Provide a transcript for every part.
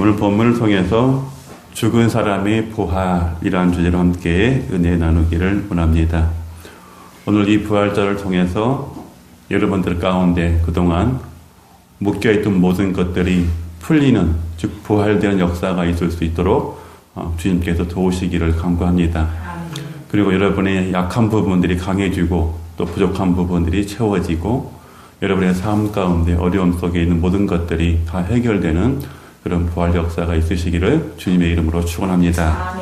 오늘 본문을 통해서 죽은 사람의 부활이라는 주제로 함께 은혜 나누기를 원합니다. 오늘 이 부활절을 통해서 여러분들 가운데 그동안 묶여있던 모든 것들이 풀리는, 즉 부활되는 역사가 있을 수 있도록 주님께서 도우시기를 간구합니다. 그리고 여러분의 약한 부분들이 강해지고 또 부족한 부분들이 채워지고 여러분의 삶 가운데 어려움 속에 있는 모든 것들이 다 해결되는 그런 부활 역사가 있으시기를 주님의 이름으로 축원합니다.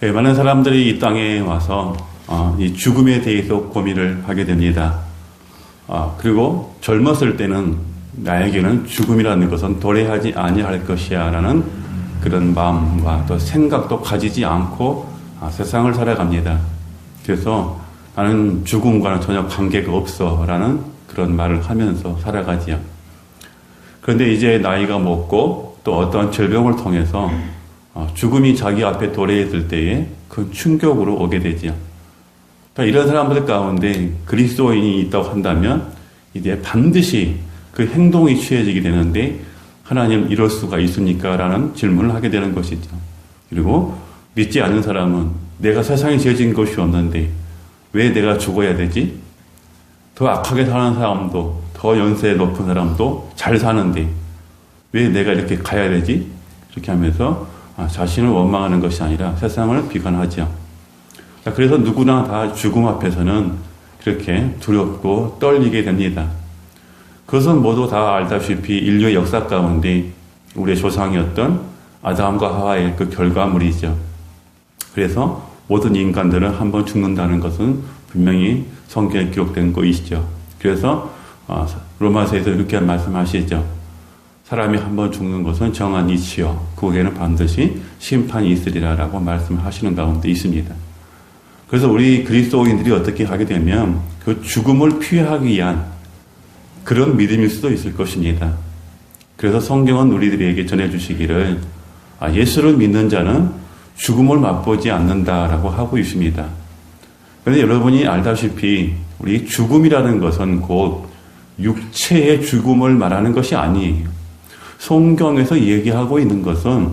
네, 많은 사람들이 이 땅에 와서 이 죽음에 대해서 고민을 하게 됩니다. 그리고 젊었을 때는 나에게는 죽음이라는 것은 도래하지 아니할 것이야 라는 그런 마음과 또 생각도 가지지 않고 세상을 살아갑니다. 그래서 나는 죽음과는 전혀 관계가 없어 라는 그런 말을 하면서 살아가지요. 그런데 이제 나이가 먹고 또 어떤 질병을 통해서 죽음이 자기 앞에 도래했을 때에 그 충격으로 오게 되지요. 이런 사람들 가운데 그리스도인이 있다고 한다면 이제 반드시 그 행동이 취해지게 되는데 하나님 이럴 수가 있습니까? 라는 질문을 하게 되는 것이죠. 그리고 믿지 않는 사람은 내가 세상에 지어진 것이 없는데 왜 내가 죽어야 되지? 더 악하게 사는 사람도 더 연세 높은 사람도 잘 사는데 왜 내가 이렇게 가야 되지? 이렇게 하면서 자신을 원망하는 것이 아니라 세상을 비관하죠. 그래서 누구나 다 죽음 앞에서는 그렇게 두렵고 떨리게 됩니다. 그것은 모두 다 알다시피 인류의 역사 가운데 우리의 조상이었던 아담과 하와의 그 결과물이죠. 그래서 모든 인간들은 한번 죽는다는 것은 분명히 성경에 기록된 것이죠. 그래서 로마서에서 이렇게 말씀하시죠. 사람이 한번 죽는 것은 정한 이치요. 그 후에는 반드시 심판이 있으리라 라고 말씀하시는 가운데 있습니다. 그래서 우리 그리스도인들이 어떻게 하게 되면 그 죽음을 피하기 위한 그런 믿음일 수도 있을 것입니다. 그래서 성경은 우리들에게 전해주시기를 예수를 믿는 자는 죽음을 맛보지 않는다라고 하고 있습니다. 그런데 여러분이 알다시피 우리 죽음이라는 것은 곧 육체의 죽음을 말하는 것이 아니에요. 성경에서 얘기하고 있는 것은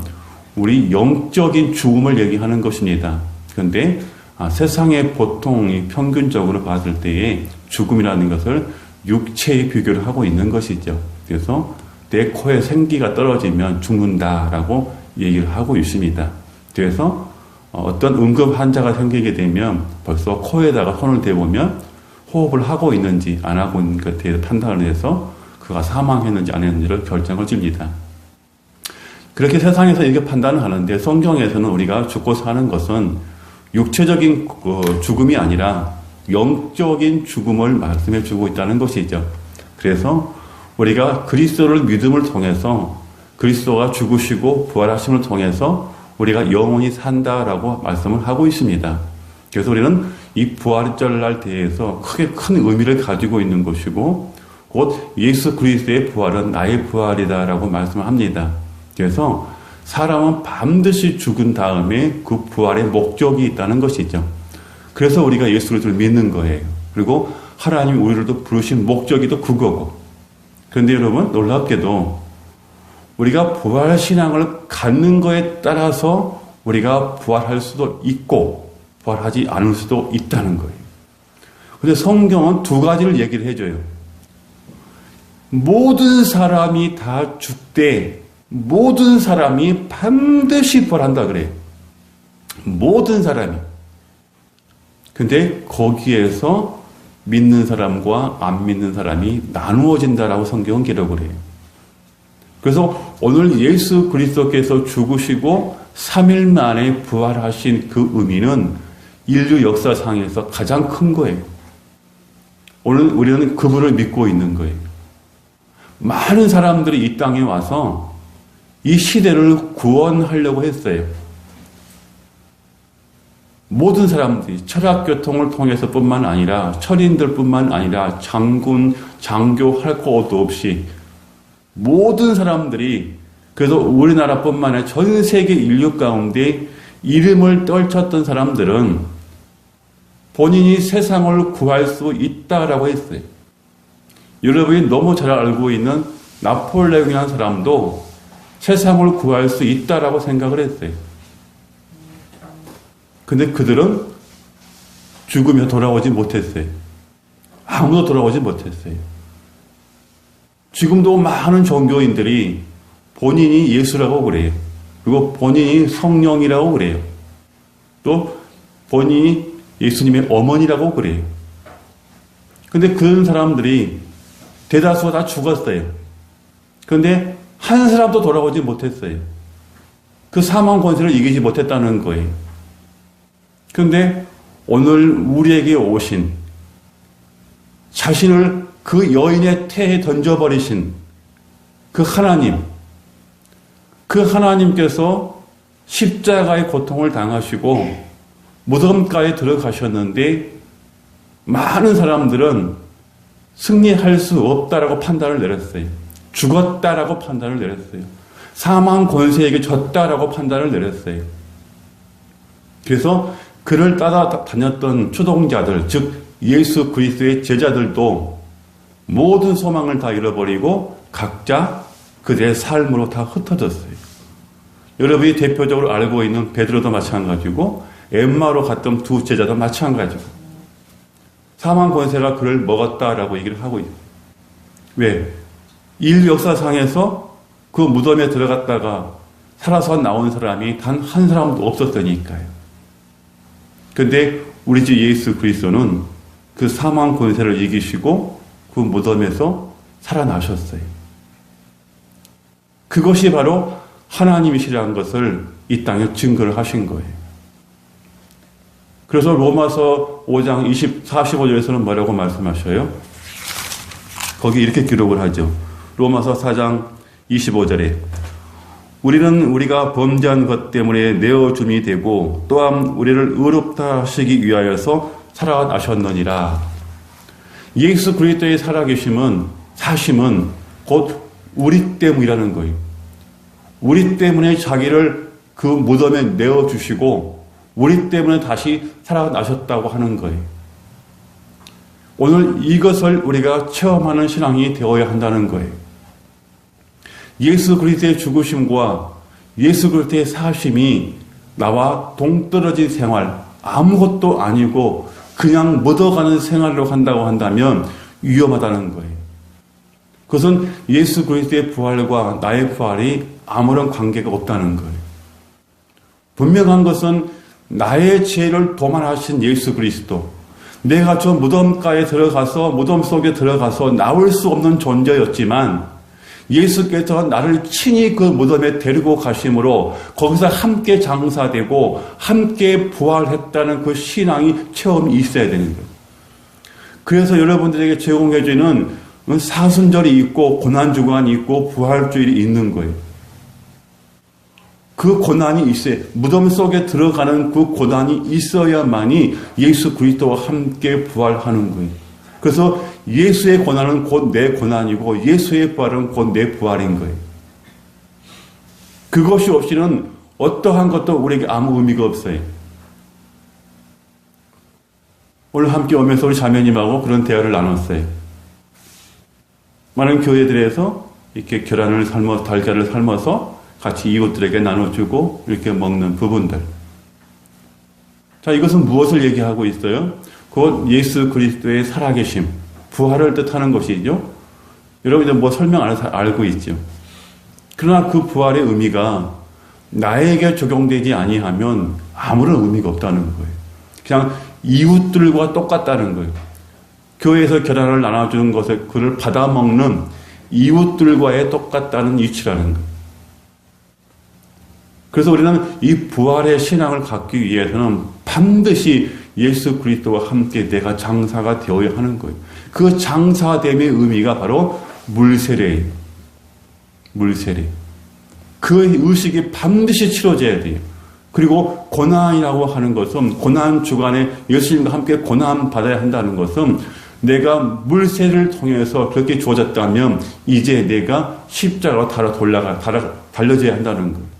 우리 영적인 죽음을 얘기하는 것입니다. 그런데 세상의 보통 평균적으로 봤을 때에 죽음이라는 것을 육체에 비교를 하고 있는 것이죠. 그래서 내 코에 생기가 떨어지면 죽는다라고 얘기를 하고 있습니다. 그래서 어떤 응급 환자가 생기게 되면 벌써 코에다가 손을 대보면 호흡을 하고 있는지 안 하고 있는 것에 대해서 판단을 해서 그가 사망했는지 안 했는지를 결정을 집니다. 그렇게 세상에서 이렇게 판단을 하는데 성경에서는 우리가 죽고 사는 것은 육체적인 죽음이 아니라 영적인 죽음을 말씀해 주고 있다는 것이죠. 그래서 우리가 그리스도를 믿음을 통해서 그리스도가 죽으시고 부활하심을 통해서 우리가 영원히 산다라고 말씀을 하고 있습니다. 그래서 우리는 이 부활절날 대해서 크게 큰 의미를 가지고 있는 것이고 곧 예수 그리스도의 부활은 나의 부활이다라고 말씀을 합니다. 그래서 사람은 반드시 죽은 다음에 그 부활의 목적이 있다는 것이죠. 그래서 우리가 예수 그리스도를 믿는 거예요. 그리고 하나님이 우리를 또 부르신 목적이 또 그거고. 그런데 여러분 놀랍게도 우리가 부활신앙을 갖는 거에 따라서 우리가 부활할 수도 있고 부활하지 않을 수도 있다는 거예요. 그런데 성경은 두 가지를 얘기를 해줘요. 모든 사람이 다 죽되 모든 사람이 반드시 부활한다 그래요. 모든 사람이. 근데 거기에서 믿는 사람과 안 믿는 사람이 나누어진다라고 성경은 기록을 해요. 그래서 오늘 예수 그리스도께서 죽으시고 3일 만에 부활하신 그 의미는 인류 역사상에서 가장 큰 거예요. 오늘 우리는 그분을 믿고 있는 거예요. 많은 사람들이 이 땅에 와서 이 시대를 구원하려고 했어요. 모든 사람들이 철학교통을 통해서 뿐만 아니라 철인들 뿐만 아니라 장군, 장교 할 것도 없이 모든 사람들이 그래서 우리나라뿐만 아니라 전 세계 인류 가운데 이름을 떨쳤던 사람들은 본인이 세상을 구할 수 있다라고 했어요. 여러분이 너무 잘 알고 있는 나폴레옹이라는 사람도 세상을 구할 수 있다라고 생각을 했어요. 근데 그들은 죽으며 돌아오지 못했어요. 아무도 돌아오지 못했어요. 지금도 많은 종교인들이 본인이 예수라고 그래요. 그리고 본인이 성령이라고 그래요. 또 본인이 예수님의 어머니라고 그래요. 근데 그런 사람들이 대다수가 다 죽었어요. 그런데 한 사람도 돌아오지 못했어요. 그 사망 권세를 이기지 못했다는 거예요. 그런데 오늘 우리에게 오신, 자신을 그 여인의 태에 던져버리신 그 하나님께서 십자가의 고통을 당하시고 무덤가에 들어가셨는데 많은 사람들은 승리할 수 없다라고 판단을 내렸어요. 죽었다라고 판단을 내렸어요. 사망 권세에게 졌다라고 판단을 내렸어요. 그래서 그를 따라다녔던 추종자들, 즉 예수 그리스도의 제자들도 모든 소망을 다 잃어버리고 각자 그들의 삶으로 다 흩어졌어요. 여러분이 대표적으로 알고 있는 베드로도 마찬가지고 엠마오로 갔던 두 제자도 마찬가지고 사망 권세가 그를 먹었다라고 얘기를 하고 있어요. 왜? 인류 역사상에서 그 무덤에 들어갔다가 살아서 나온 사람이 단 한 사람도 없었으니까요. 그런데 우리 주 예수 그리스도는 그 사망 권세를 이기시고 그 무덤에서 살아나셨어요. 그것이 바로 하나님이시라는 것을 이 땅에 증거를 하신 거예요. 그래서 로마서 5장 45절에서는 뭐라고 말씀하셔요? 거기 이렇게 기록을 하죠. 로마서 4장 25절에 우리는 우리가 범죄한 것 때문에 내어줌이 되고 또한 우리를 의롭다 하시기 위하여서 살아나셨느니라. 예수 그리스도의 살아계심은, 사심은 곧 우리 때문이라는 거예요. 우리 때문에 자기를 그 무덤에 내어주시고 우리 때문에 다시 살아나셨다고 하는 거예요. 오늘 이것을 우리가 체험하는 신앙이 되어야 한다는 거예요. 예수 그리스도의 죽으심과 예수 그리스도의 사심이 나와 동떨어진 생활, 아무것도 아니고 그냥 묻어가는 생활로 한다고 한다면 위험하다는 거예요. 그것은 예수 그리스도의 부활과 나의 부활이 아무런 관계가 없다는 거예요. 분명한 것은 나의 죄를 도말하신 예수 그리스도, 내가 저 무덤가에 들어가서 무덤 속에 들어가서 나올 수 없는 존재였지만 예수께서 나를 친히 그 무덤에 데리고 가심으로 거기서 함께 장사되고 함께 부활했다는 그 신앙이 체험이 있어야 되는 거예요. 그래서 여러분들에게 제공해 주는 사순절이 있고 고난주간이 있고 부활주일이 있는 거예요. 그 고난이 있어야, 무덤 속에 들어가는 그 고난이 있어야만이 예수 그리스도와 함께 부활하는 거예요. 그래서 예수의 고난은 곧 내 고난이고 예수의 부활은 곧 내 부활인 거예요. 그것이 없이는 어떠한 것도 우리에게 아무 의미가 없어요. 오늘 함께 오면서 우리 자매님하고 그런 대화를 나눴어요. 많은 교회들에서 이렇게 계란을 삶아서, 달걀을 삶아서 같이 이웃들에게 나눠주고 이렇게 먹는 부분들. 자, 이것은 무엇을 얘기하고 있어요? 곧 예수 그리스도의 살아계심, 부활을 뜻하는 것이죠. 여러분들 뭐 설명 안 해서 알고 있죠. 그러나 그 부활의 의미가 나에게 적용되지 아니하면 아무런 의미가 없다는 거예요. 그냥 이웃들과 똑같다는 거예요. 교회에서 계란을 나눠주는 것에 그를 받아먹는 이웃들과의 똑같다는 이치라는 거예요. 그래서 우리는 이 부활의 신앙을 갖기 위해서는 반드시 예수 그리스도와 함께 내가 장사가 되어야 하는 거예요. 그 장사됨의 의미가 바로 물세례예요. 물세례. 그 의식이 반드시 치러져야 돼요. 그리고 고난이라고 하는 것은, 고난 주간에 예수님과 함께 고난 받아야 한다는 것은 내가 물세례를 통해서 그렇게 주어졌다면 이제 내가 십자가로 달려져야 한다는 거예요.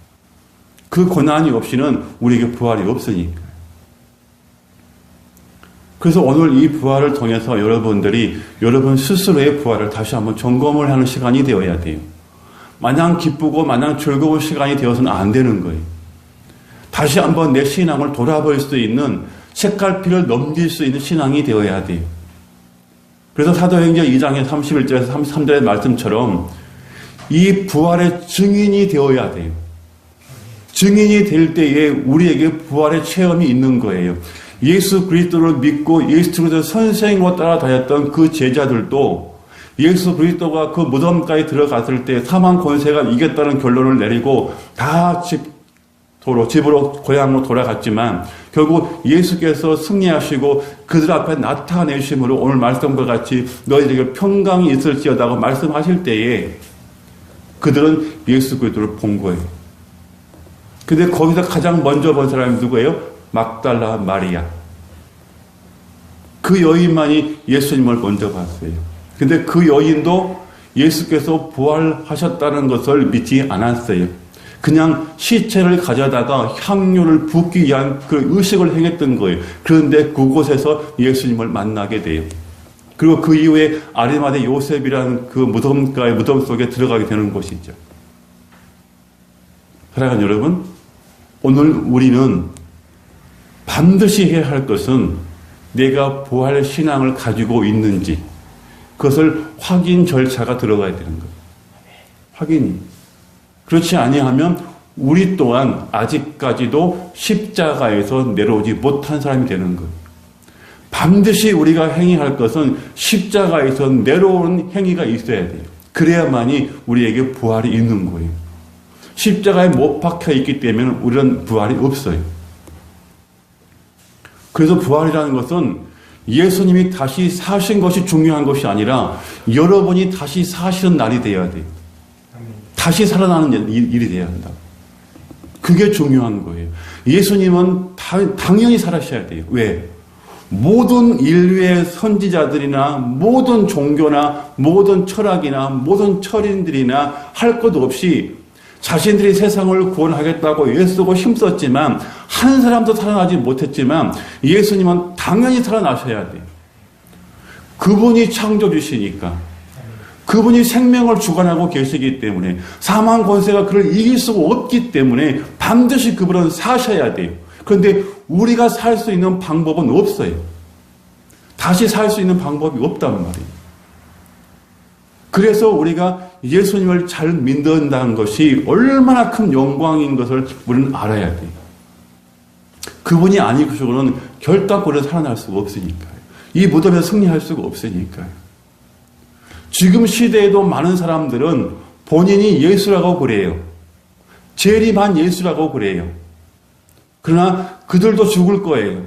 그 고난이 없이는 우리에게 부활이 없으니까. 그래서 오늘 이 부활을 통해서 여러분들이 여러분 스스로의 부활을 다시 한번 점검을 하는 시간이 되어야 돼요. 마냥 기쁘고 마냥 즐거운 시간이 되어서는 안 되는 거예요. 다시 한번 내 신앙을 돌아볼 수 있는 책갈피를 넘길 수 있는 신앙이 되어야 돼요. 그래서 사도행전 2장의 31절에서 33절의 말씀처럼 이 부활의 증인이 되어야 돼요. 증인이 될 때에 우리에게 부활의 체험이 있는 거예요. 예수 그리스도를 믿고 예수 그리스도의 선생으로 따라다녔던 그 제자들도 예수 그리스도가 그 무덤가에 들어갔을 때 사망 권세가 이겼다는 결론을 내리고 다 집으로 고향으로 돌아갔지만 결국 예수께서 승리하시고 그들 앞에 나타내심으로 오늘 말씀과 같이 너희에게 평강이 있을지어다고 말씀하실 때에 그들은 예수 그리스도를 본 거예요. 근데 거기서 가장 먼저 본 사람이 누구예요? 막달라 마리아. 그 여인만이 예수님을 먼저 봤어요. 근데 그 여인도 예수께서 부활하셨다는 것을 믿지 않았어요. 그냥 시체를 가져다가 향료를 붓기 위한 그 의식을 행했던 거예요. 그런데 그곳에서 예수님을 만나게 돼요. 그리고 그 이후에 아리마대 요셉이라는 그 무덤 속에 들어가게 되는 것이죠. 사랑하는 여러분, 오늘 우리는 반드시 해야 할 것은 내가 부활 신앙을 가지고 있는지 그것을 확인 절차가 들어가야 되는 거예요. 확인이. 그렇지 아니하면 우리 또한 아직까지도 십자가에서 내려오지 못한 사람이 되는 거예요. 반드시 우리가 행해할 것은 십자가에서 내려오는 행위가 있어야 돼요. 그래야만이 우리에게 부활이 있는 거예요. 십자가에 못 박혀 있기 때문에 우리는 부활이 없어요. 그래서 부활이라는 것은 예수님이 다시 사신 것이 중요한 것이 아니라 여러분이 다시 사시는 날이 되어야 돼요. 다시 살아나는 일이 되어야 한다. 그게 중요한 거예요. 예수님은 당연히 살아셔야 돼요. 왜? 모든 인류의 선지자들이나 모든 종교나 모든 철학이나 모든 철인들이나 할 것 없이 자신들이 세상을 구원하겠다고 애쓰고 힘썼지만 한 사람도 살아나지 못했지만 예수님은 당연히 살아나셔야 돼요. 그분이 창조주시니까. 그분이 생명을 주관하고 계시기 때문에 사망 권세가 그를 이길 수가 없기 때문에 반드시 그분은 사셔야 돼요. 그런데 우리가 살 수 있는 방법은 없어요. 다시 살 수 있는 방법이 없단 말이에요. 그래서 우리가 예수님을 잘 믿는다는 것이 얼마나 큰 영광인 것을 우리는 알아야 돼요. 그분이 아니고서는 결단코 살아날 수가 없으니까요. 이 무덤에서 승리할 수가 없으니까요. 지금 시대에도 많은 사람들은 본인이 예수라고 그래요. 재림한 예수라고 그래요. 그러나 그들도 죽을 거예요.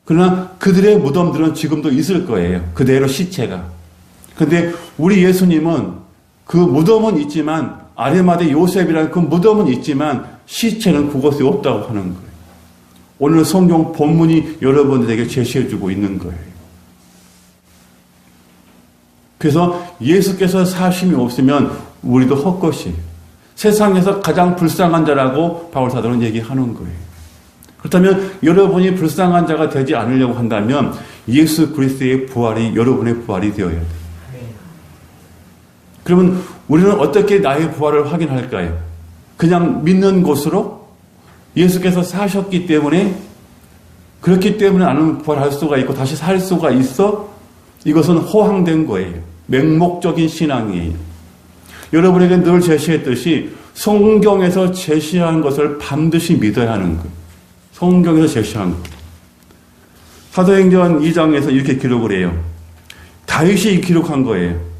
그러나 그들의 무덤들은 지금도 있을 거예요. 그대로 시체가. 그런데 우리 예수님은 그 무덤은 있지만 아리마대 요셉이라는 그 무덤은 있지만 시체는 그곳에 없다고 하는 거예요. 오늘 성경 본문이 여러분들에게 제시해주고 있는 거예요. 그래서 예수께서 사심이 없으면 우리도 헛것이에요. 세상에서 가장 불쌍한 자라고 바울사도는 얘기하는 거예요. 그렇다면 여러분이 불쌍한 자가 되지 않으려고 한다면 예수 그리스도의 부활이 여러분의 부활이 되어야 돼요. 그러면 우리는 어떻게 나의 부활을 확인할까요? 그냥 믿는 것으로? 예수께서 사셨기 때문에 그렇기 때문에 나는 부활할 수가 있고 다시 살 수가 있어? 이것은 허황된 거예요. 맹목적인 신앙이에요. 여러분에게 늘 제시했듯이 성경에서 제시한 것을 반드시 믿어야 하는 거예요. 성경에서 제시한 것. 사도행전 2장에서 이렇게 기록을 해요. 다윗이 기록한 거예요.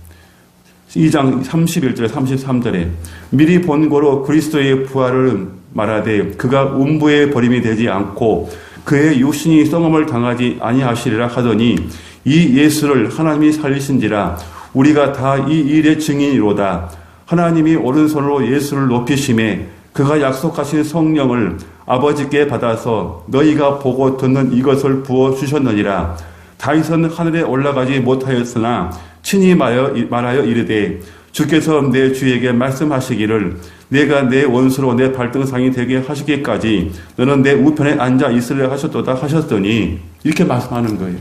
2장 31절에 33절에 미리 본고로 그리스도의 부활을 말하되 그가 음부에 버림이 되지 않고 그의 육신이 썩음을 당하지 아니하시리라 하더니 이 예수를 하나님이 살리신지라 우리가 다 이 일의 증인이로다. 하나님이 오른손으로 예수를 높이심에 그가 약속하신 성령을 아버지께 받아서 너희가 보고 듣는 이것을 부어주셨느니라. 다윗은 하늘에 올라가지 못하였으나 친히 말하여 이르되 주께서 내 주에게 말씀하시기를 내가 내 원수로 내 발등상이 되게 하시기까지 너는 내 우편에 앉아 있으려 하셨도다 하셨더니 이렇게 말씀하는 거예요.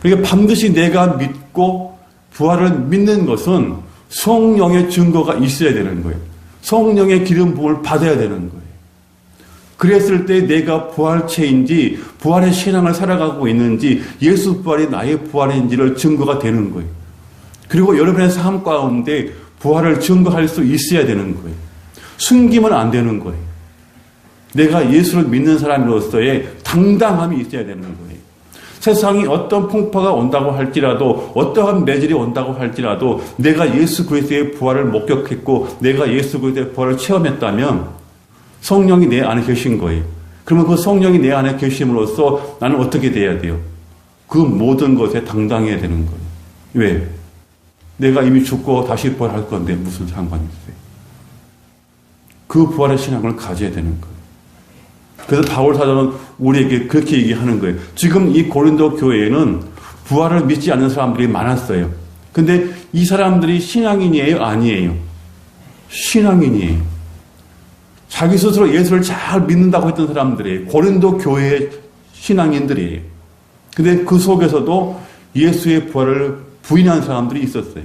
그러니까 반드시 내가 믿고 부활을 믿는 것은 성령의 증거가 있어야 되는 거예요. 성령의 기름 부음을 받아야 되는 거예요. 그랬을 때 내가 부활체인지 부활의 신앙을 살아가고 있는지 예수 부활이 나의 부활인지를 증거가 되는 거예요. 그리고 여러분의 삶 가운데 부활을 증거할 수 있어야 되는 거예요. 숨기면 안 되는 거예요. 내가 예수를 믿는 사람으로서의 당당함이 있어야 되는 거예요. 세상이 어떤 풍파가 온다고 할지라도 어떠한 매질이 온다고 할지라도 내가 예수 그리스도의 부활을 목격했고 내가 예수 그리스도의 부활을 체험했다면 성령이 내 안에 계신 거예요. 그러면 그 성령이 내 안에 계심으로써 나는 어떻게 돼야 돼요? 그 모든 것에 당당해야 되는 거예요. 왜? 내가 이미 죽고 다시 부활할 건데 무슨 상관이 있어요? 그 부활의 신앙을 가져야 되는 거예요. 그래서 바울 사도는 우리에게 그렇게 얘기하는 거예요. 지금 이 고린도 교회에는 부활을 믿지 않는 사람들이 많았어요. 근데 이 사람들이 신앙인이에요? 아니에요? 신앙인이에요. 자기 스스로 예수를 잘 믿는다고 했던 사람들이에요. 고린도 교회의 신앙인들이에요. 근데 그 속에서도 예수의 부활을 부인한 사람들이 있었어요.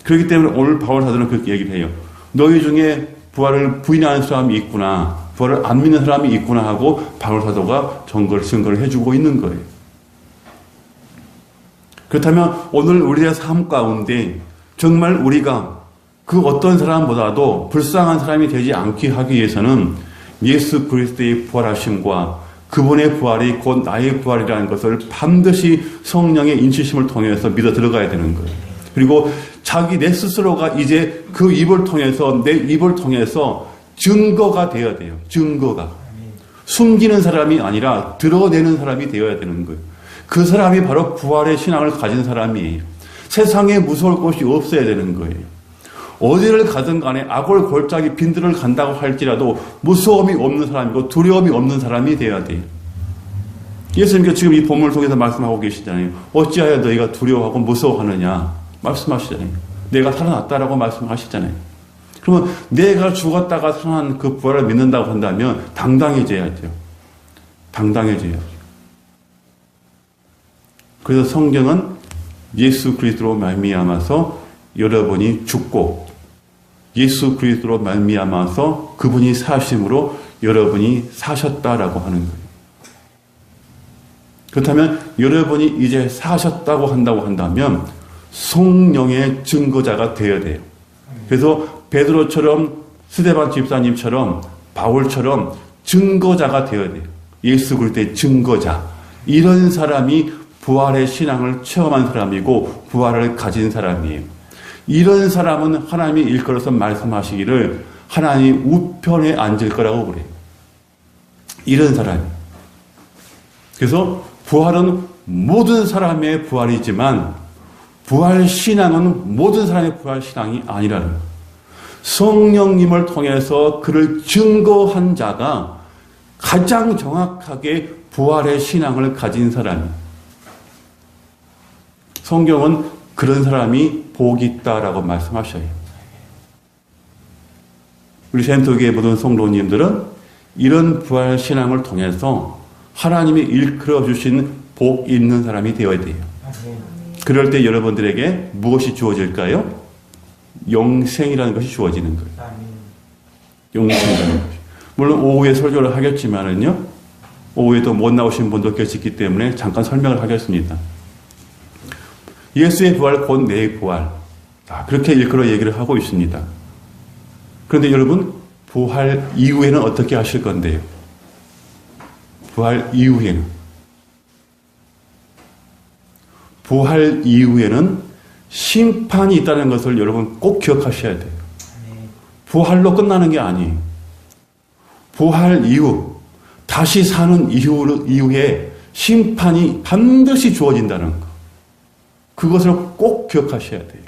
그렇기 때문에 오늘 바울 사도는 그렇게 얘기를 해요. 너희 중에 부활을 부인하는 사람이 있구나, 부활을 안 믿는 사람이 있구나 하고 바울 사도가 증거를 해주고 있는 거예요. 그렇다면 오늘 우리의 삶 가운데 정말 우리가 그 어떤 사람보다도 불쌍한 사람이 되지 않게 하기 위해서는 예수 그리스도의 부활하심과 그분의 부활이 곧 나의 부활이라는 것을 반드시 성령의 인치심을 통해서 믿어 들어가야 되는 거예요. 그리고 자기 내 스스로가 이제 그 입을 통해서 내 입을 통해서 증거가 되어야 돼요. 증거가. 숨기는 사람이 아니라 드러내는 사람이 되어야 되는 거예요. 그 사람이 바로 부활의 신앙을 가진 사람이에요. 세상에 무서울 것이 없어야 되는 거예요. 어디를 가든 간에 악을 골짜기 빈들을 간다고 할지라도 무서움이 없는 사람이고 두려움이 없는 사람이 되어야 돼요. 예수님께서 지금 이 본문을 통해서 말씀하고 계시잖아요. 어찌하여 너희가 두려워하고 무서워하느냐 말씀하시잖아요. 내가 살아났다라고 말씀하시잖아요. 그러면 내가 죽었다가 살아난 그 부활을 믿는다고 한다면 당당해져야죠. 당당해져야죠. 그래서 성경은 예수 그리스도로 말미암아서 여러분이 죽고 예수 그리스도로 말미암아서 그분이 사심으로 여러분이 사셨다라고 하는 거예요. 그렇다면 여러분이 이제 사셨다고 한다면 성령의 증거자가 되어야 돼요. 그래서 베드로처럼 스데반 집사님처럼 바울처럼 증거자가 되어야 돼요. 예수 그리스도의 증거자. 이런 사람이 부활의 신앙을 체험한 사람이고 부활을 가진 사람이에요. 이런 사람은 하나님이 일컬어서 말씀하시기를 하나님 우편에 앉을 거라고 그래요. 이런 사람이. 그래서 부활은 모든 사람의 부활이지만 부활 신앙은 모든 사람의 부활 신앙이 아니라는 거예요. 성령님을 통해서 그를 증거한 자가 가장 정확하게 부활의 신앙을 가진 사람이에요. 성경은 그런 사람이 복이 있다라고 말씀하셔요. 우리 센터교회 모든 성도님들은 이런 부활 신앙을 통해서 하나님이 일컬어 주신 복 있는 사람이 되어야 돼요. 그럴 때 여러분들에게 무엇이 주어질까요? 영생이라는 것이 주어지는 거예요. 영생이라는 것이. 물론 오후에 설교를 하겠지만은요, 오후에도 못 나오신 분도 계시기 때문에 잠깐 설명을 하겠습니다. 예수의 부활 곧 내 부활. 그렇게 일컬어 얘기를 하고 있습니다. 그런데 여러분, 부활 이후에는 어떻게 하실 건데요? 부활 이후에는 심판이 있다는 것을 여러분 꼭 기억하셔야 돼요. 부활로 끝나는 게 아니에요. 부활 이후, 다시 사는 이후에 심판이 반드시 주어진다는 것. 그것을 꼭 기억하셔야 돼요.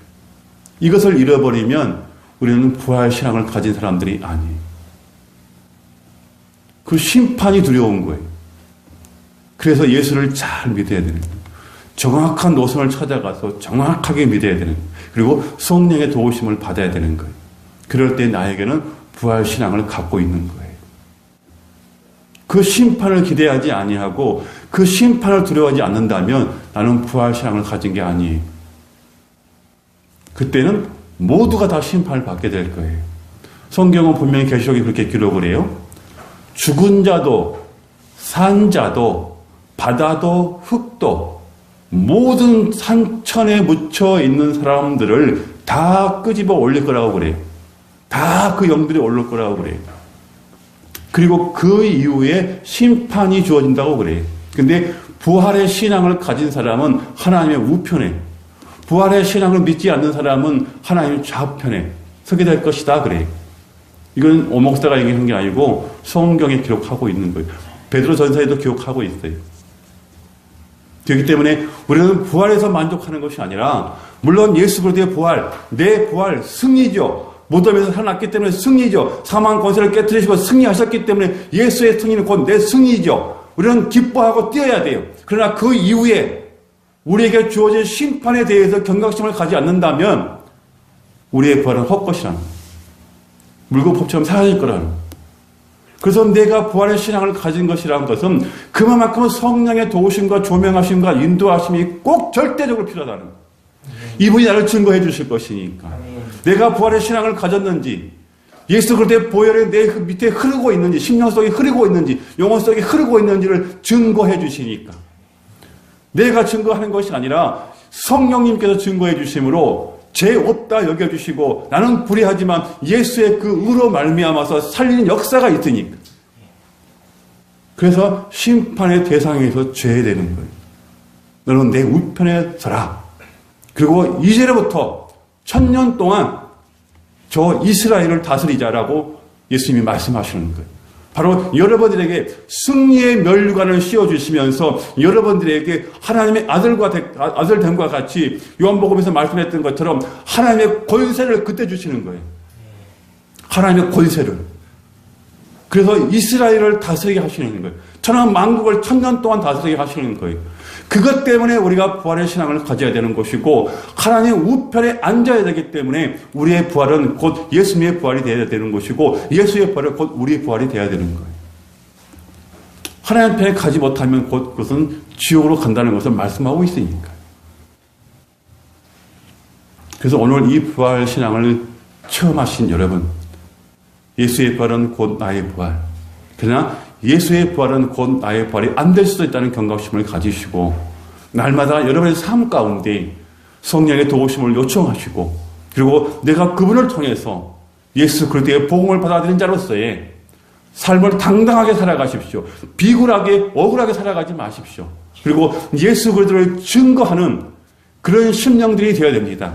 이것을 잃어버리면 우리는 부활 신앙을 가진 사람들이 아니에요. 그 심판이 두려운 거예요. 그래서 예수를 잘 믿어야 되는 거예요. 정확한 노선을 찾아가서 정확하게 믿어야 되는 거예요. 그리고 성령의 도우심을 받아야 되는 거예요. 그럴 때 나에게는 부활 신앙을 갖고 있는 거예요. 그 심판을 기대하지 아니하고 그 심판을 두려워하지 않는다면 나는 부활 신앙을 가진 게 아니에요. 그때는 모두가 다 심판을 받게 될 거예요. 성경은 분명히 계시록에 그렇게 기록을 해요. 죽은 자도 산 자도 바다도 흙도 모든 산천에 묻혀 있는 사람들을 다 끄집어 올릴 거라고 그래요. 다 그 영들이 올릴 거라고 그래요. 그리고 그 이후에 심판이 주어진다고 그래요. 근데 부활의 신앙을 가진 사람은 하나님의 우편에, 부활의 신앙을 믿지 않는 사람은 하나님의 좌편에 서게 될 것이다 그래요. 이건 오목사가 얘기한 게 아니고 성경에 기록하고 있는 거예요. 베드로전서에도 기록하고 있어요. 그렇기 때문에 우리는 부활에서 만족하는 것이 아니라, 물론 예수 그리스도의 부활, 내 부활 승리죠. 무덤에서 살아났기 때문에 승리죠. 사망 권세를 깨뜨리시고 승리하셨기 때문에 예수의 승리는 곧 내 승리죠. 우리는 기뻐하고 뛰어야 돼요. 그러나 그 이후에 우리에게 주어진 심판에 대해서 경각심을 가지 않는다면 우리의 부활은 헛것이라는 거예요. 물거품처럼 사라질 거라는 거예요. 그래서 내가 부활의 신앙을 가진 것이라는 것은 그만큼 성령의 도우심과 조명하심과 인도하심이 꼭 절대적으로 필요하다는 거예요. 이분이 나를 증거해 주실 것이니까. 내가 부활의 신앙을 가졌는지, 예수 그리스도의 보혈이 내 밑에 흐르고 있는지, 심령 속에 흐르고 있는지, 영혼 속에 흐르고 있는지를 증거해 주시니까. 내가 증거하는 것이 아니라 성령님께서 증거해 주심으로 죄 없다 여겨주시고, 나는 불의하지만 예수의 그 의로 말미암아서 살리는 역사가 있으니까. 그래서 심판의 대상에서 죄되는 거예요. 너는 내 우편에 서라. 그리고 이제로부터 1000년 동안 저 이스라엘을 다스리자라고 예수님이 말씀하시는 거예요. 바로 여러분들에게 승리의 면류관을 씌워주시면서 여러분들에게 하나님의 아들됨과 같이 요한복음에서 말씀했던 것처럼 하나님의 권세를 그때 주시는 거예요. 하나님의 권세를. 그래서 이스라엘을 다스리게 하시는 거예요. 천하 만국을 1000년 동안 다스리게 하시는 거예요. 그것 때문에 우리가 부활의 신앙을 가져야 되는 것이고, 하나님의 우편에 앉아야 되기 때문에 우리의 부활은 곧 예수님의 부활이 되어야 되는 것이고, 예수의 부활은 곧 우리의 부활이 되어야 되는 거예요. 하나님 편에 가지 못하면 곧 그것은 지옥으로 간다는 것을 말씀하고 있으니까요. 그래서 오늘 이 부활 신앙을 체험하신 여러분, 예수의 부활은 곧 나의 부활. 그러나 예수의 부활은 곧 나의 부활이 안 될 수도 있다는 경각심을 가지시고, 날마다 여러분의 삶 가운데 성령의 도우심을 요청하시고, 그리고 내가 그분을 통해서 예수 그리스도의 복음을 받아들인 자로서의 삶을 당당하게 살아가십시오. 비굴하게 억울하게 살아가지 마십시오. 그리고 예수 그리스도를 증거하는 그런 심령들이 되어야 됩니다.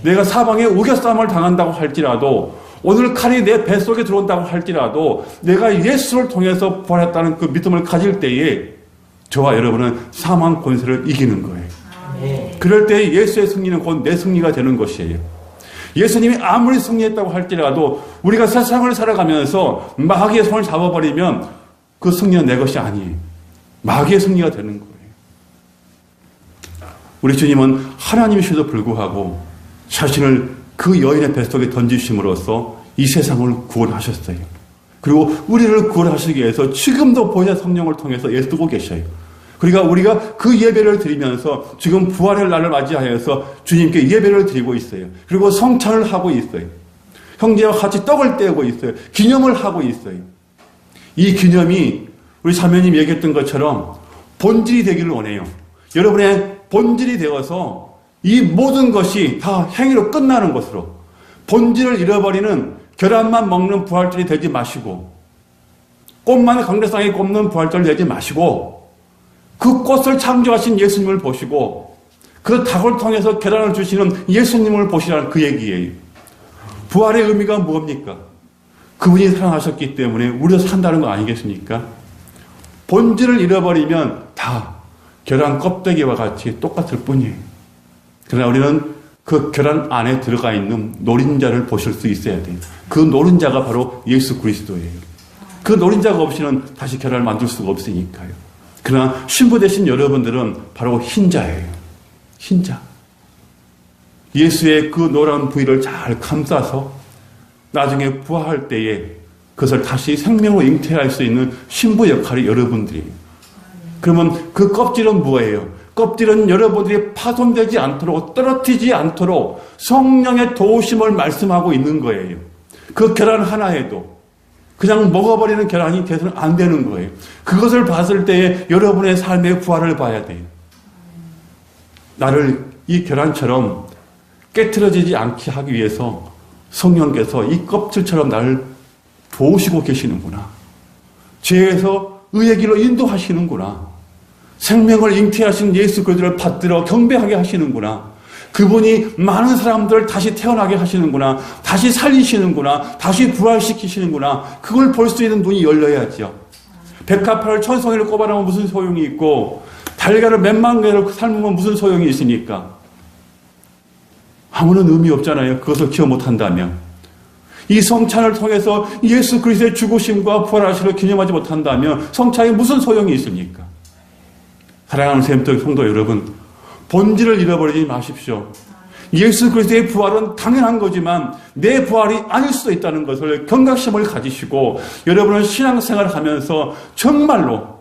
내가 사방에 우겨싸움을 당한다고 할지라도, 오늘 칼이 내 뱃속에 들어온다고 할지라도 내가 예수를 통해서 부활했다는 그 믿음을 가질 때에 저와 여러분은 사망 권세를 이기는 거예요. 그럴 때 예수의 승리는 곧 내 승리가 되는 것이에요. 예수님이 아무리 승리했다고 할지라도 우리가 세상을 살아가면서 마귀의 손을 잡아버리면 그 승리는 내 것이 아니에요. 마귀의 승리가 되는 거예요. 우리 주님은 하나님이셔도 불구하고 자신을 그 여인의 뱃속에 던지심으로써 이 세상을 구원하셨어요. 그리고 우리를 구원하시기 위해서 지금도 보혜사 성령을 통해서 애쓰고 계셔요. 그러니까 우리가 그 예배를 드리면서 지금 부활의 날을 맞이하여서 주님께 예배를 드리고 있어요. 그리고 성찬을 하고 있어요. 형제와 같이 떡을 떼고 있어요. 기념을 하고 있어요. 이 기념이 우리 사모님 얘기했던 것처럼 본질이 되기를 원해요. 여러분의 본질이 되어서 이 모든 것이 다 행위로 끝나는 것으로, 본질을 잃어버리는 계란만 먹는 부활절이 되지 마시고, 꽃만 강대상에 꼽는 부활절 되지 마시고, 그 꽃을 창조하신 예수님을 보시고, 그 닭을 통해서 계란을 주시는 예수님을 보시라는 그 얘기예요. 부활의 의미가 뭡니까? 그분이 살아나셨기 때문에 우리도 산다는 거 아니겠습니까? 본질을 잃어버리면 다 계란 껍데기와 같이 똑같을 뿐이에요. 그러나 우리는 그 계란 안에 들어가 있는 노린자를 보실 수 있어야 돼요. 그 노린자가 바로 예수 그리스도예요. 그 노린자가 없이는 다시 계란을 만들 수가 없으니까요. 그러나 신부 되신 여러분들은 바로 흰자예요. 흰자. 예수의 그 노란 부위를 잘 감싸서 나중에 부활할 때에 그것을 다시 생명으로 잉태할 수 있는 신부 역할이 여러분들이에요. 그러면 그 껍질은 뭐예요? 껍질은 여러분들이 파손되지 않도록, 떨어뜨리지 않도록 성령의 도우심을 말씀하고 있는 거예요. 그 계란 하나에도 그냥 먹어버리는 계란이 돼서는 안 되는 거예요. 그것을 봤을 때에 여러분의 삶의 부활을 봐야 돼요. 나를 이 계란처럼 깨트려지지 않게 하기 위해서 성령께서 이 껍질처럼 나를 도우시고 계시는구나. 죄에서 의의 길로 인도하시는구나. 생명을 잉태하신 예수 그리스도를 받들어 경배하게 하시는구나. 그분이 많은 사람들을 다시 태어나게 하시는구나. 다시 살리시는구나. 다시 부활시키시는구나. 그걸 볼 수 있는 눈이 열려야죠. 백합화를 천송이를 꼽아놓으면 무슨 소용이 있고 달걀을 몇만 개를 삶으면 무슨 소용이 있습니까? 아무런 의미 없잖아요. 그것을 기억 못한다면. 이 성찬을 통해서 예수 그리스도의 죽으심과 부활하심을 기념하지 못한다면 성찬이 무슨 소용이 있습니까? 사랑하는 성도 여러분, 본질을 잃어버리지 마십시오. 예수 그리스도의 부활은 당연한 거지만 내 부활이 아닐 수도 있다는 것을 경각심을 가지시고 여러분은 신앙생활을 하면서 정말로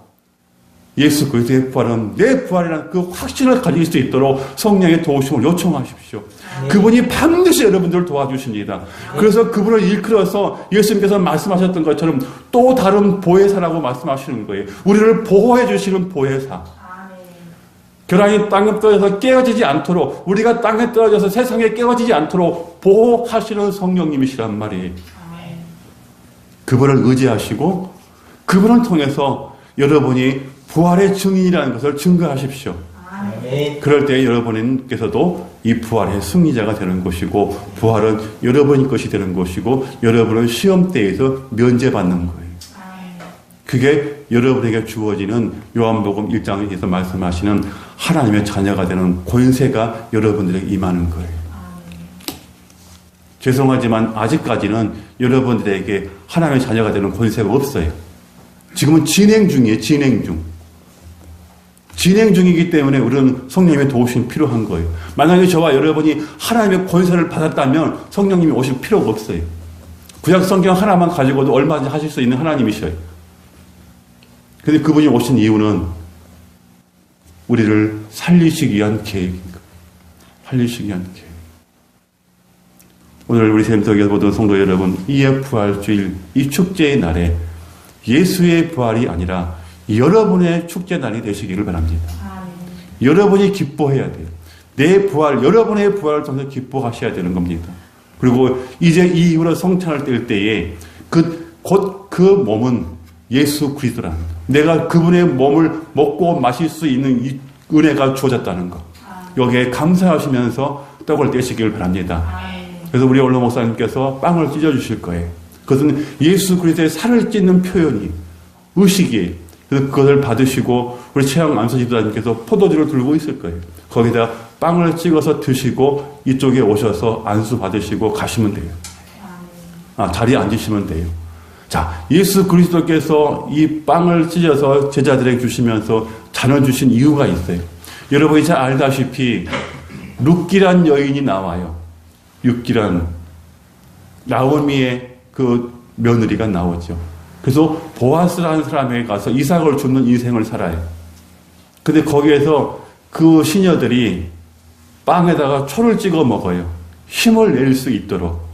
예수 그리스도의 부활은 내 부활이라는 그 확신을 가질 수 있도록 성령의 도우심을 요청하십시오. 그분이 반드시 여러분들을 도와주십니다. 그래서 그분을 일컬어서 예수님께서 말씀하셨던 것처럼 또 다른 보혜사라고 말씀하시는 거예요. 우리를 보호해 주시는 보혜사. 계란이 땅에 떨어져서 깨어지지 않도록, 우리가 땅에 떨어져서 세상에 깨어지지 않도록 보호하시는 성령님이시란 말이에요. 그분을 의지하시고 그분을 통해서 여러분이 부활의 증인이라는 것을 증거하십시오. 그럴 때 여러분께서도 이 부활의 승리자가 되는 것이고 부활은 여러분의 것이 되는 것이고 여러분은 시험대에서 면제받는 거예요. 그게 여러분에게 주어지는 요한복음 1장에서 말씀하시는 하나님의 자녀가 되는 권세가 여러분들에게 임하는 거예요. 죄송하지만 아직까지는 여러분들에게 하나님의 자녀가 되는 권세가 없어요. 지금은 진행 중이에요. 진행 중이기 때문에 우리는 성령님의 도우심이 필요한 거예요. 만약에 저와 여러분이 하나님의 권세를 받았다면 성령님이 오실 필요가 없어요. 구약 성경 하나만 가지고도 얼마든지 하실 수 있는 하나님이셔요. 그런데 그분이 오신 이유는 우리를 살리시기 위한 계획입니다. 살리시기 위한 계획. 오늘 우리 샘터교에서 모든 성도 여러분, 이의 부활주일, 이 축제의 날에 예수의 부활이 아니라 여러분의 축제 날이 되시기를 바랍니다. 여러분이 기뻐해야 돼요. 내 부활, 여러분의 부활을 통해서 기뻐하셔야 되는 겁니다. 그리고 이제 이 이후로 성찬을 뗄 때에 곧 그 몸은 예수 그리스도라는 것. 내가 그분의 몸을 먹고 마실 수 있는 이 은혜가 주어졌다는 것. 여기에 감사하시면서 떡을 떼시길 바랍니다. 그래서 우리 원로 목사님께서 빵을 찢어주실 거예요. 그것은 예수 그리스도의 살을 찢는 표현이 의식이에요. 그래서 그것을 받으시고 우리 최양 안수지도자님께서 포도주를 들고 있을 거예요. 거기다 빵을 찍어서 드시고 이쪽에 오셔서 안수 받으시고 가시면 돼요. 자리에 앉으시면 돼요. 자, 예수 그리스도께서 이 빵을 찢어서 제자들에게 주시면서 나눠주신 이유가 있어요. 여러분이 잘 알다시피 룻기란 여인이 나와요. 룻기란 나오미의 그 며느리가 나오죠. 그래서 보아스라는 사람에게 가서 이삭을 줍는 인생을 살아요. 근데 거기에서 그 시녀들이 빵에다가 초를 찍어 먹어요. 힘을 낼 수 있도록.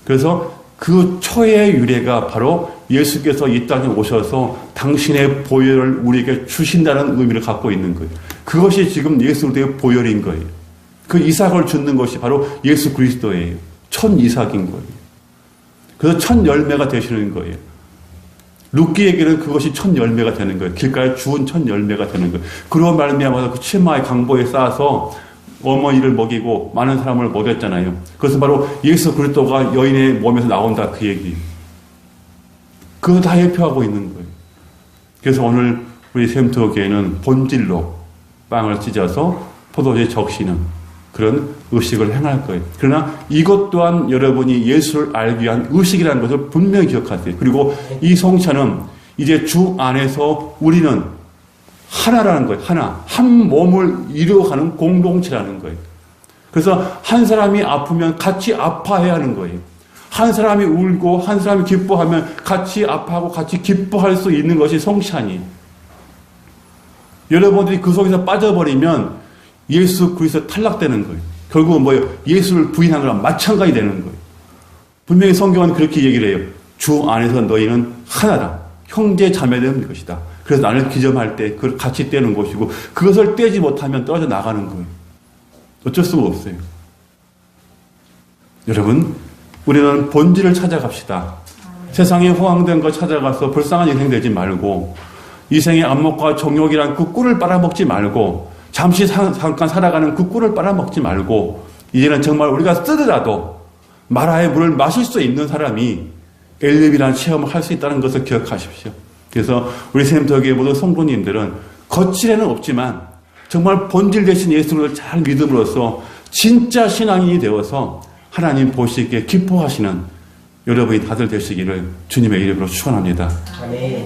그래서 그 초의 유래가 바로 예수께서 이 땅에 오셔서 당신의 보혈을 우리에게 주신다는 의미를 갖고 있는 거예요. 그것이 지금 예수 그리스도의 보혈인 거예요. 그 이삭을 줍는 것이 바로 예수 그리스도예요. 첫 이삭인 거예요. 그래서 첫 열매가 되시는 거예요. 룻기에게는 그것이 첫 열매가 되는 거예요. 길가에 주운 첫 열매가 되는 거예요. 그로 말미암아서 그 치마의 강보에 쌓아서 어머니를 먹이고 많은 사람을 먹였잖아요. 그것은 바로 예수 그리스도가 여인의 몸에서 나온다 그 얘기. 그거 다 대표하고 있는 거예요. 그래서 오늘 우리 샘터교회는 본질로 빵을 찢어서 포도주에 적시는 그런 의식을 행할 거예요. 그러나 이것 또한 여러분이 예수를 알기 위한 의식이라는 것을 분명히 기억하세요. 그리고 이 성찬은 이제 주 안에서 우리는 하나라는 거예요. 하나. 한 몸을 이루어가는 공동체라는 거예요. 그래서 한 사람이 아프면 같이 아파해야 하는 거예요. 한 사람이 울고 한 사람이 기뻐하면 같이 아파하고 같이 기뻐할 수 있는 것이 성찬이에요. 여러분들이 그 속에서 빠져버리면 예수 그리스도 탈락되는 거예요. 결국은 뭐예요? 예수를 부인한 거랑 마찬가지 되는 거예요. 분명히 성경은 그렇게 얘기를 해요. 주 안에서 너희는 하나다. 형제 자매되는 것이다. 그래서 나를 기점할 때 그걸 같이 떼는 것이고 그것을 떼지 못하면 떨어져 나가는 거예요. 어쩔 수가 없어요. 여러분, 우리는 본질을 찾아갑시다. 세상에 호황된 거 찾아가서 불쌍한 인생 되지 말고 이 생의 안목과 정욕이란 그 꿀을 빨아먹지 말고 잠시 잠깐 살아가는 그 꿀을 빨아먹지 말고 이제는 정말 우리가 쓰더라도 마라의 물을 마실 수 있는 사람이 엘립이라는 체험을 할 수 있다는 것을 기억하십시오. 그래서 우리 샘터교회 모든 성도님들은 거칠에는 없지만 정말 본질 되신 예수를 잘 믿음으로써 진짜 신앙인이 되어서 하나님 보시기에 기뻐하시는 여러분이 다들 되시기를 주님의 이름으로 축원합니다. 아멘.